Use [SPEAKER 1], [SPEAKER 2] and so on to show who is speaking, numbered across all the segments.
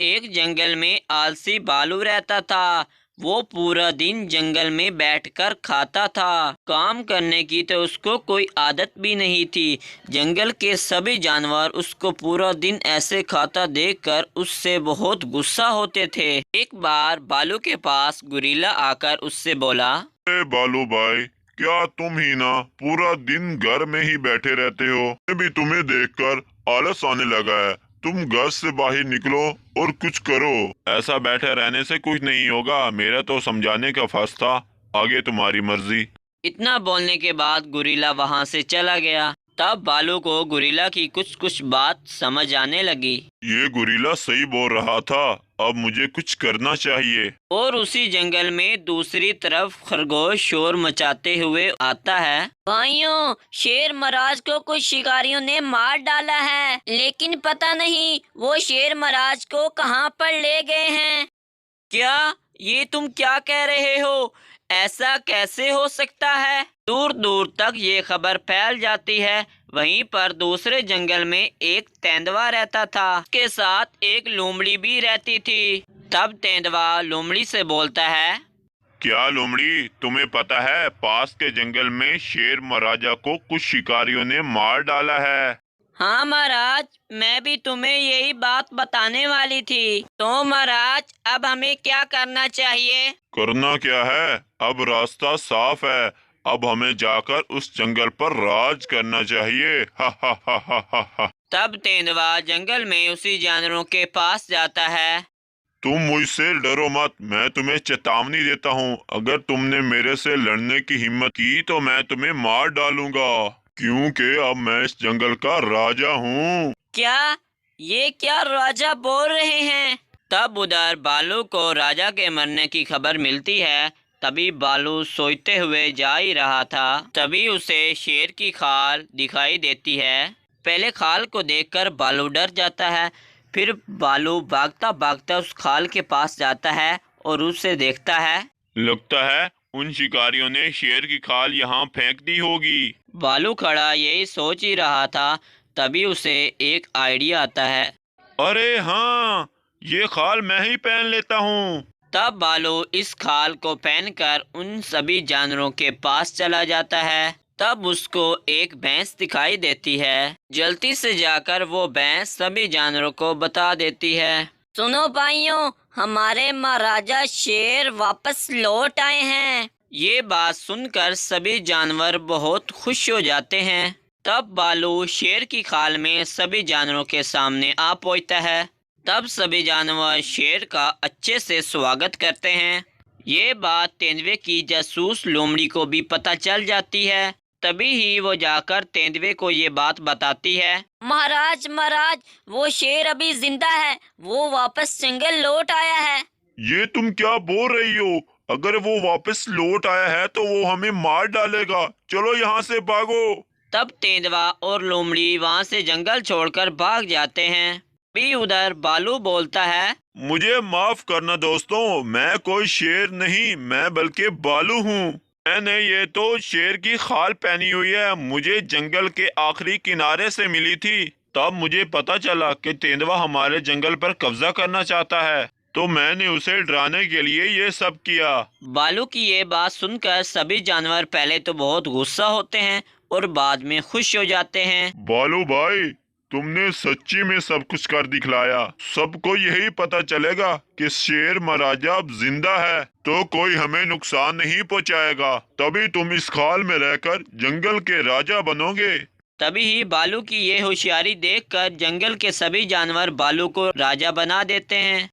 [SPEAKER 1] एक जंगल में आलसी भालू रहता था। वो पूरा दिन जंगल में बैठकर खाता था। काम करने की तो उसको कोई आदत भी नहीं थी। जंगल के सभी जानवर उसको पूरा दिन ऐसे खाता देखकर उससे बहुत गुस्सा होते थे। एक बार भालू के पास गोरिल्ला आकर उससे बोला,
[SPEAKER 2] अरे बालू भाई, क्या तुम ही ना पूरा दिन घर में ही बैठे रहते हो? मैं भी तुम्हें देखकर आलस आने लगा है। तुम घर से बाहर निकलो और कुछ करो। ऐसा बैठे रहने से कुछ नहीं होगा। मेरा तो समझाने का फर्ज था, आगे तुम्हारी मर्जी।
[SPEAKER 1] इतना बोलने के बाद गोरिल्ला वहां से चला गया। तब भालू को गोरिल्ला की कुछ कुछ बात समझ आने लगी।
[SPEAKER 2] ये गोरिल्ला सही बोल रहा था, अब मुझे कुछ करना चाहिए।
[SPEAKER 1] और उसी जंगल में दूसरी तरफ खरगोश शोर मचाते हुए आता है। भाइयों, शेर महाराज को कुछ शिकारियों ने मार डाला है, लेकिन पता नहीं वो शेर महाराज को कहाँ पर ले गए हैं। क्या? ये तुम क्या कह रहे हो? ऐसा कैसे हो सकता है? दूर दूर तक ये खबर फैल जाती है। वहीं पर दूसरे जंगल में एक तेंदुआ रहता था। उसके साथ एक लोमड़ी भी रहती थी। तब तेंदुआ लोमड़ी से बोलता है,
[SPEAKER 2] क्या लोमड़ी, तुम्हें पता है पास के जंगल में शेर महाराजा को कुछ शिकारियों ने मार डाला है?
[SPEAKER 1] हाँ महाराज, मैं भी तुम्हें यही बात बताने वाली थी। तो महाराज, अब हमें क्या करना चाहिए?
[SPEAKER 2] करना क्या है, अब रास्ता साफ है। अब हमें जाकर उस जंगल पर राज करना चाहिए। हा हा हा हा हा हा।
[SPEAKER 1] तब तेंदुआ जंगल में उसी जानवरों के पास जाता है।
[SPEAKER 2] तुम मुझसे डरो मत, मैं तुम्हें चेतावनी देता हूँ। अगर तुमने मेरे से लड़ने की हिम्मत की तो मैं तुम्हें मार डालूंगा, क्योंकि अब मैं इस जंगल का राजा हूँ।
[SPEAKER 1] क्या? ये क्या राजा बोल रहे हैं? तब उधर बालू को राजा के मरने की खबर मिलती है। तभी बालू सोते हुए जा ही रहा था, तभी उसे शेर की खाल दिखाई देती है। पहले खाल को देखकर बालू डर जाता है। फिर बालू भागता भागता उस खाल के पास जाता है और उसे देखता है।
[SPEAKER 2] लगता है उन शिकारियों ने शेर की खाल यहाँ फेंक दी होगी।
[SPEAKER 1] बालू खड़ा यही सोच ही रहा था, तभी उसे एक आइडिया आता है।
[SPEAKER 2] अरे हाँ, ये खाल मैं ही पहन लेता हूँ।
[SPEAKER 1] तब बालू इस खाल को पहनकर उन सभी जानवरों के पास चला जाता है। तब उसको एक भैंस दिखाई देती है। जल्दी से जाकर वो भैंस सभी जानवरों को बता देती है। सुनो भाइयों, हमारे महाराजा शेर वापस लौट आए हैं। ये बात सुनकर सभी जानवर बहुत खुश हो जाते हैं। तब बालू शेर की खाल में सभी जानवरों के सामने आ पहुंचता है। तब सभी जानवर शेर का अच्छे से स्वागत करते हैं। ये बात तेंदुए की जासूस लोमड़ी को भी पता चल जाती है। तभी ही वो जाकर तेंदुए को ये बात बताती है। महाराज महाराज, वो शेर अभी जिंदा है, वो वापस जंगल लौट आया है।
[SPEAKER 2] ये तुम क्या बोल रही हो? अगर वो वापस लौट आया है तो वो हमें मार डालेगा। चलो यहाँ से भागो।
[SPEAKER 1] तब तेंदुआ और लोमड़ी वहाँ से जंगल छोड़कर भाग जाते हैं। भी उधर बालू बोलता है,
[SPEAKER 2] मुझे माफ करना दोस्तों, मैं कोई शेर नहीं, मैं बल्कि बालू हूँ। मैंने ये तो शेर की खाल पहनी हुई है, मुझे जंगल के आखिरी किनारे से मिली थी। तब मुझे पता चला कि तेंदुआ हमारे जंगल पर कब्जा करना चाहता है, तो मैंने उसे डराने के लिए ये सब किया।
[SPEAKER 1] बालू की ये बात सुनकर सभी जानवर पहले तो बहुत गुस्सा होते हैं और बाद में खुश हो जाते हैं।
[SPEAKER 2] बालू भाई, तुमने सच्ची में सब कुछ कर दिखलाया। सबको यही पता चलेगा कि शेर महाराजा अब जिंदा है, तो कोई हमें नुकसान नहीं पहुंचाएगा। तभी तुम इस खाल में रहकर जंगल के राजा बनोगे।
[SPEAKER 1] तभी ही बालू की ये होशियारी देखकर जंगल के सभी जानवर बालू को राजा बना देते हैं।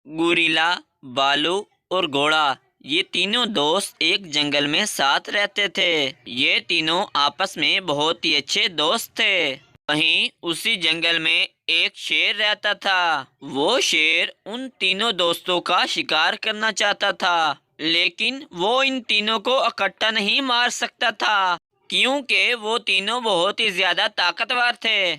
[SPEAKER 1] गोरिल्ला, बालू और घोड़ा, ये तीनों दोस्त एक जंगल में साथ रहते थे। ये तीनों आपस में बहुत ही अच्छे दोस्त थे। वहीं उसी जंगल में एक शेर रहता था। वो शेर उन तीनों दोस्तों का शिकार करना चाहता था, लेकिन वो इन तीनों को इकट्ठा नहीं मार सकता था, क्योंकि वो तीनों बहुत ही ज्यादा ताकतवर थे।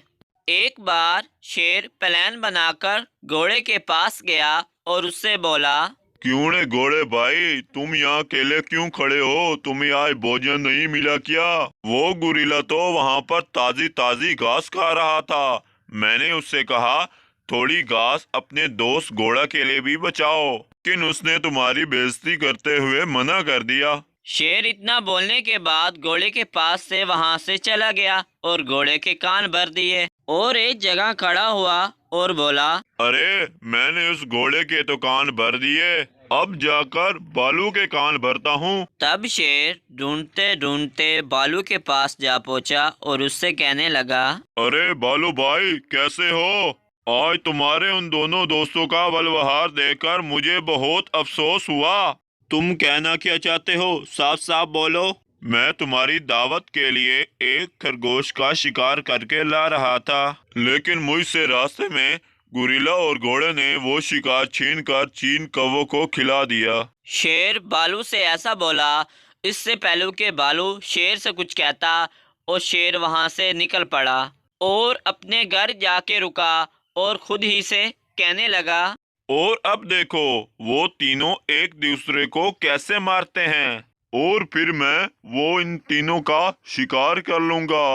[SPEAKER 1] एक बार शेर प्लान बनाकर घोड़े के पास गया और उससे बोला,
[SPEAKER 2] क्यों ने घोड़े भाई, तुम यहाँ अकेले क्यों खड़े हो? तुम्हें आज भोजन नहीं मिला क्या? वो गुरिल्ला तो वहाँ पर ताजी ताजी घास खा रहा था। मैंने उससे कहा थोड़ी घास अपने दोस्त घोड़ा के लिए भी बचाओ, लेकिन उसने तुम्हारी बेइज्जती करते हुए मना कर दिया।
[SPEAKER 1] शेर इतना बोलने के बाद घोड़े के पास से वहां से चला गया और घोड़े के कान भर दिए और एक जगह खड़ा हुआ और बोला,
[SPEAKER 2] अरे मैंने उस घोड़े के तो कान भर दिए, अब जाकर बालू के कान भरता हूँ।
[SPEAKER 1] तब शेर ढूंढते ढूंढते बालू के पास जा पहुंचा और उससे कहने लगा,
[SPEAKER 2] अरे बालू भाई कैसे हो? आज तुम्हारे उन दोनों दोस्तों का व्यवहार देखकर मुझे बहुत अफसोस हुआ। तुम कहना क्या चाहते हो? साफ साफ बोलो। मैं तुम्हारी दावत के लिए एक खरगोश का शिकार करके ला रहा था, लेकिन मुझसे रास्ते में गुरिल्ला और घोड़े ने वो शिकार छीनकर 3 कौवों को खिला दिया।
[SPEAKER 1] शेर बालू से ऐसा बोला। इससे पहलू के बालू शेर से कुछ कहता और शेर वहां से निकल पड़ा और अपने घर जाके रुका और खुद ही से कहने लगा,
[SPEAKER 2] और अब देखो वो तीनों एक दूसरे को कैसे मारते हैं, और फिर मैं वो इन तीनों का शिकार कर लूंगा।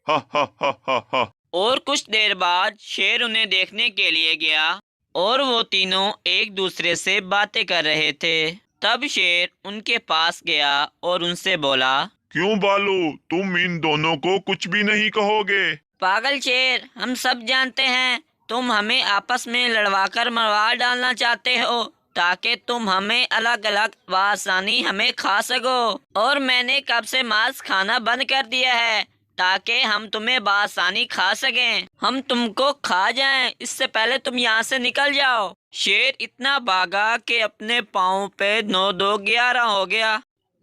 [SPEAKER 2] हा हा हा हा हा।
[SPEAKER 1] और कुछ देर बाद शेर उन्हें देखने के लिए गया और वो तीनों एक दूसरे से बातें कर रहे थे। तब शेर उनके पास गया और उनसे बोला,
[SPEAKER 2] क्यों बालू, तुम इन दोनों को कुछ भी नहीं कहोगे?
[SPEAKER 1] पागल शेर, हम सब जानते हैं तुम हमें आपस में लड़वाकर मरवा डालना चाहते हो ताकि तुम हमें अलग अलग आसानी हमें खा सको। और मैंने कब से मांस खाना बंद कर दिया है ताकि हम तुम्हें बासानी खा सकें। हम तुमको खा जाएं इससे पहले तुम यहाँ से निकल जाओ। शेर इतना भागा कि अपने पाँव पे 9 2 11 हो गया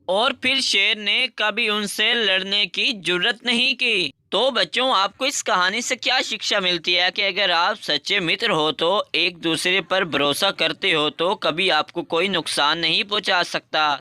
[SPEAKER 1] और फिर शेर ने कभी उनसे लड़ने की जुर्रत नहीं की। तो बच्चों, आपको इस कहानी से क्या शिक्षा मिलती है कि अगर आप सच्चे मित्र हो तो एक दूसरे पर भरोसा करते हो तो कभी आपको कोई नुकसान नहीं पहुंचा सकता।